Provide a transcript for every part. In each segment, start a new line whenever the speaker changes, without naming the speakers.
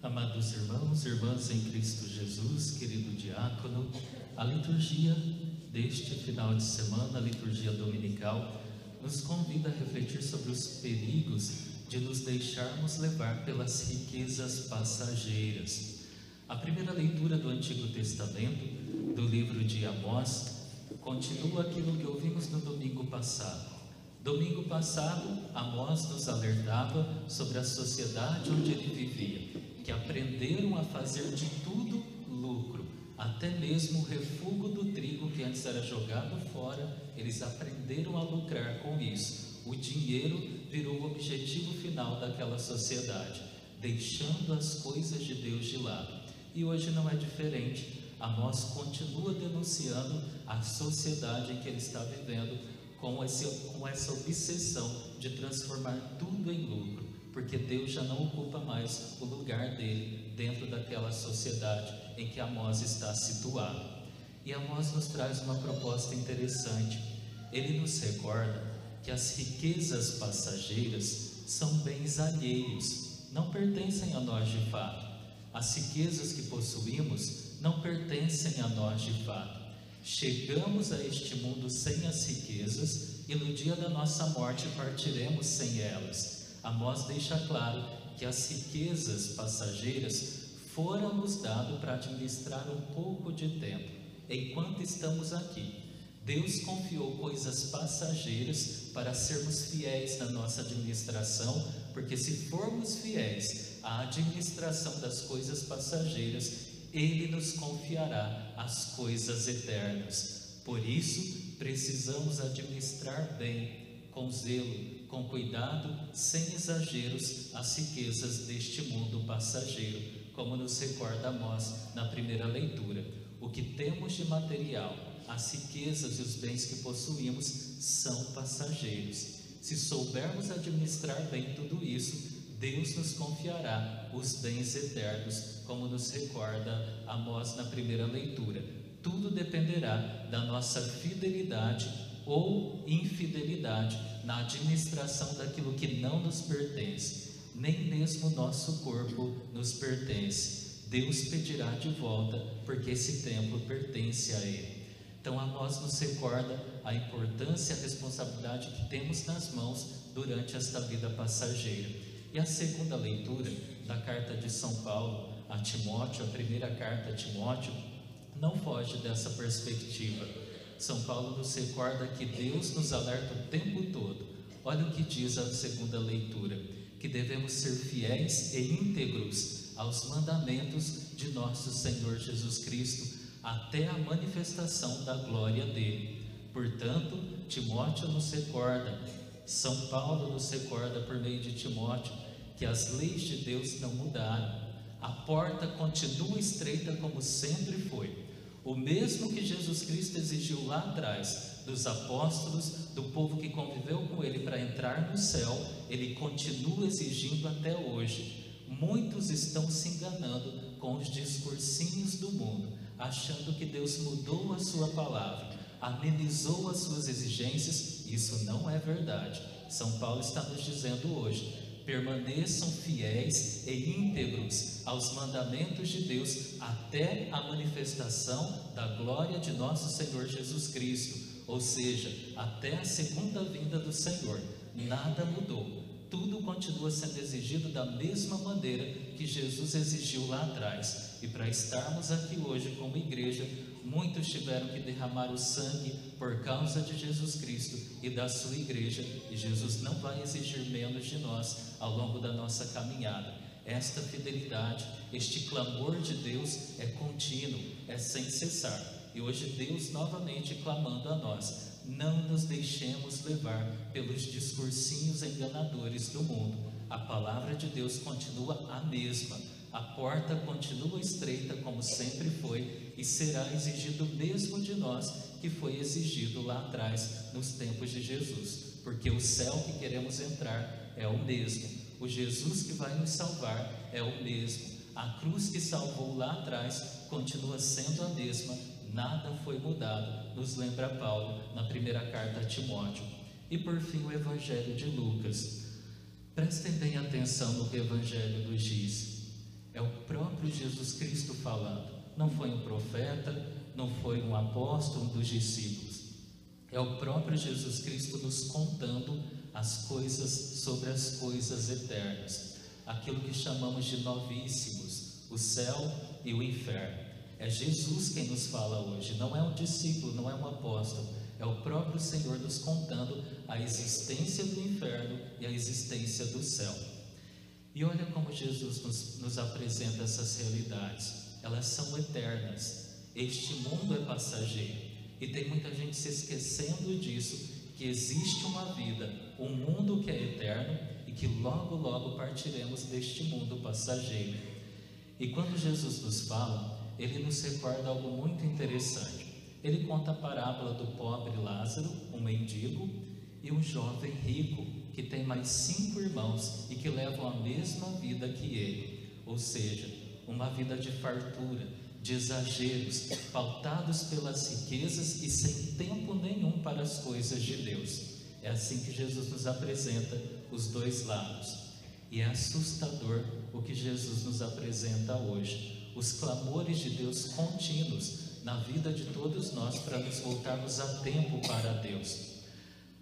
Amados irmãos e irmãs em Cristo Jesus, querido diácono, a liturgia deste final de semana, a liturgia dominical, nos convida a refletir sobre os perigos de nos deixarmos levar pelas riquezas passageiras. A primeira leitura do Antigo Testamento, do livro de Amós, continua aquilo que ouvimos no domingo passado. Domingo passado, Amós nos alertava sobre a sociedade onde ele vivia, que aprenderam a fazer de tudo lucro, até mesmo o refúgio do trigo que antes era jogado fora, eles aprenderam a lucrar com isso. O dinheiro virou o objetivo final daquela sociedade, deixando as coisas de Deus de lado. E hoje não é diferente. Amós continua denunciando a sociedade em que ele está vivendo, com essa obsessão de transformar tudo em lucro, porque Deus já não ocupa mais o lugar dele dentro daquela sociedade em que Amós está situado. E Amós nos traz uma proposta interessante. Ele nos recorda que as riquezas passageiras são bens alheios, não pertencem a nós de fato. As riquezas que possuímos não pertencem a nós de fato. Chegamos a este mundo sem as riquezas e no dia da nossa morte partiremos sem elas. Amós deixa claro que as riquezas passageiras foram nos dadas para administrar um pouco de tempo, enquanto estamos aqui. Deus confiou coisas passageiras para sermos fiéis na nossa administração, porque se formos fiéis à administração das coisas passageiras, Ele nos confiará as coisas eternas. Por isso, precisamos administrar bem, com zelo, com cuidado, sem exageros, as riquezas deste mundo passageiro, como nos recorda Amós na primeira leitura. O que temos de material, as riquezas e os bens que possuímos são passageiros. Se soubermos administrar bem tudo isso, Deus nos confiará os bens eternos, como nos recorda Amós na primeira leitura. Tudo dependerá da nossa fidelidade ou infidelidade na administração daquilo que não nos pertence. Nem mesmo o nosso corpo nos pertence. Deus pedirá de volta, porque esse templo pertence a Ele. Então Amós nos recorda a importância e a responsabilidade que temos nas mãos durante esta vida passageira. E a segunda leitura da carta de São Paulo a Timóteo, a primeira carta a Timóteo, não foge dessa perspectiva. São Paulo nos recorda que Deus nos alerta o tempo todo. Olha o que diz a segunda leitura, que devemos ser fiéis e íntegros aos mandamentos de nosso Senhor Jesus Cristo, até a manifestação da glória dele. Portanto, Timóteo nos recorda, São Paulo nos recorda por meio de Timóteo, que as leis de Deus não mudaram. A porta continua estreita como sempre foi. O mesmo que Jesus Cristo exigiu lá atrás dos apóstolos, do povo que conviveu com ele para entrar no céu, ele continua exigindo até hoje. Muitos estão se enganando com os discursinhos do mundo, achando que Deus mudou a sua palavra, amenizou as suas exigências. Isso não é verdade. São Paulo está nos dizendo hoje: permaneçam fiéis e íntegros aos mandamentos de Deus até a manifestação da glória de nosso Senhor Jesus Cristo, ou seja, até a segunda vinda do Senhor. Nada mudou, tudo continua sendo exigido da mesma maneira que Jesus exigiu lá atrás. E para estarmos aqui hoje como igreja, muitos tiveram que derramar o sangue por causa de Jesus Cristo e da sua igreja, e Jesus não vai exigir menos de nós ao longo da nossa caminhada. Esta fidelidade, este clamor de Deus é contínuo, é sem cessar. E hoje Deus novamente clamando a nós: não nos deixemos levar pelos discursinhos enganadores do mundo. A palavra de Deus continua a mesma. A porta continua estreita como sempre foi, e será exigido mesmo de nós que foi exigido lá atrás nos tempos de Jesus, porque o céu que queremos entrar é o mesmo, o Jesus que vai nos salvar é o mesmo, a cruz que salvou lá atrás continua sendo a mesma, nada foi mudado, nos lembra Paulo na primeira carta a Timóteo. E por fim o Evangelho de Lucas. Prestem bem atenção no que o Evangelho nos diz. É o próprio Jesus Cristo falando. Não foi um profeta, não foi um apóstolo, um dos discípulos. É o próprio Jesus Cristo nos contando as coisas sobre as coisas eternas, aquilo que chamamos de novíssimos, o céu e o inferno. É Jesus quem nos fala hoje, não é um discípulo, não é um apóstolo, é o próprio Senhor nos contando a existência do inferno e a existência do céu. E olha como Jesus nos apresenta essas realidades, elas são eternas. Este mundo é passageiro, e tem muita gente se esquecendo disso, que existe uma vida, um mundo que é eterno e que logo, logo partiremos deste mundo passageiro. E quando Jesus nos fala, ele nos recorda algo muito interessante. Ele conta a parábola do pobre Lázaro, um mendigo, e um jovem rico, que tem mais 5 irmãos e que levam a mesma vida que ele, ou seja, uma vida de fartura, de exageros, pautados pelas riquezas e sem tempo nenhum para as coisas de Deus. É assim que Jesus nos apresenta os dois lados. E é assustador o que Jesus nos apresenta hoje, os clamores de Deus contínuos na vida de todos nós para nos voltarmos a tempo para Deus.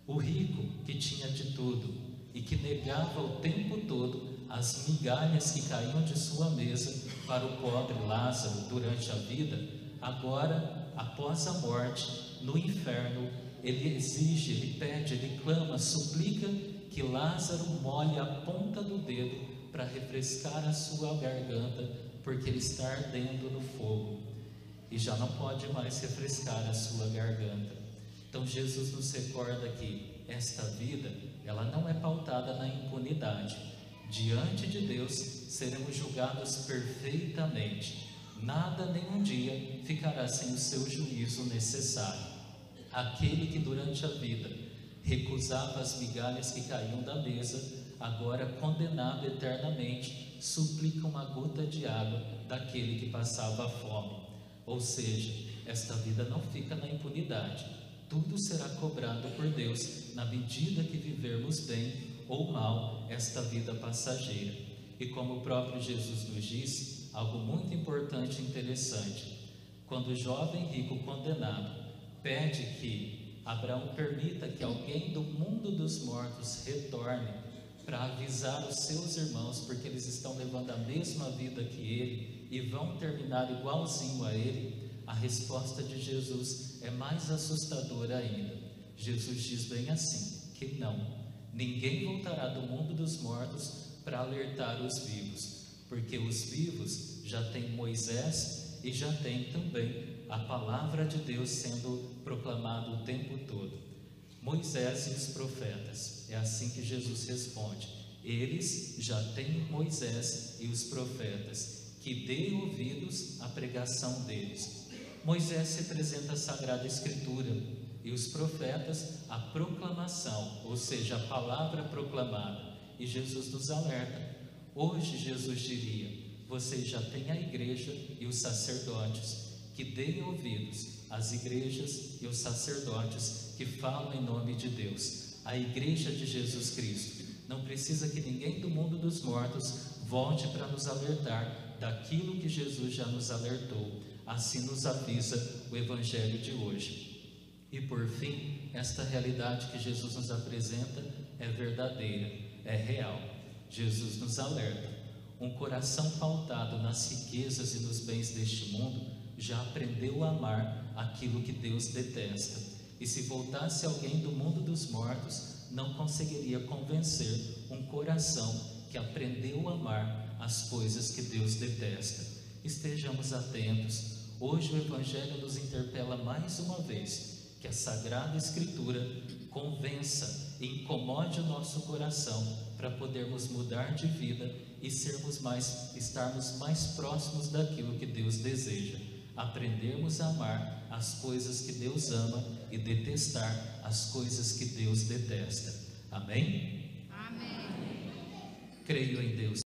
O rico, que tinha de tudo e que negava o tempo todo as migalhas que caíam de sua mesa para o pobre Lázaro durante a vida, agora, após a morte, no inferno, ele exige, ele pede, ele clama, suplica que Lázaro molhe a ponta do dedo para refrescar a sua garganta, porque ele está ardendo no fogo e já não pode mais refrescar a sua garganta. Então Jesus nos recorda que esta vida, ela não é pautada na impunidade. Diante de Deus seremos julgados perfeitamente. Nada nenhum dia ficará sem o seu juízo necessário. Aquele que durante a vida recusava as migalhas que caíam da mesa, agora condenado eternamente, suplica uma gota de água daquele que passava fome. Ou seja, esta vida não fica na impunidade. Tudo será cobrado por Deus na medida que vivermos bem ou mal esta vida passageira. E como o próprio Jesus nos disse, algo muito importante e interessante: quando o jovem rico condenado pede que Abraão permita que alguém do mundo dos mortos retorne para avisar os seus irmãos, porque eles estão levando a mesma vida que ele e vão terminar igualzinho a ele, a resposta de Jesus é mais assustadora ainda. Jesus diz bem assim, que não, ninguém voltará do mundo dos mortos para alertar os vivos, porque os vivos já têm Moisés e já têm também a palavra de Deus sendo proclamada o tempo todo. Moisés e os profetas, é assim que Jesus responde, eles já têm Moisés e os profetas, que dê ouvidos à pregação deles. Moisés representa a Sagrada Escritura e os profetas a proclamação, ou seja, a palavra proclamada. E Jesus nos alerta. Hoje Jesus diria, vocês já têm a igreja e os sacerdotes, que deem ouvidos às igrejas e os sacerdotes que falam em nome de Deus. A igreja de Jesus Cristo. Não precisa que ninguém do mundo dos mortos volte para nos alertar daquilo que Jesus já nos alertou. Assim nos avisa o Evangelho de hoje. E por fim, esta realidade que Jesus nos apresenta é verdadeira, é real. Jesus nos alerta. Um coração pautado nas riquezas e nos bens deste mundo já aprendeu a amar aquilo que Deus detesta. E se voltasse alguém do mundo dos mortos, não conseguiria convencer um coração que aprendeu a amar as coisas que Deus detesta. Estejamos atentos. Hoje o Evangelho nos interpela mais uma vez, que a Sagrada Escritura convença e incomode o nosso coração para podermos mudar de vida e estarmos mais próximos daquilo que Deus deseja. Aprendermos a amar as coisas que Deus ama e detestar as coisas que Deus detesta. Amém?
Amém.
Creio em Deus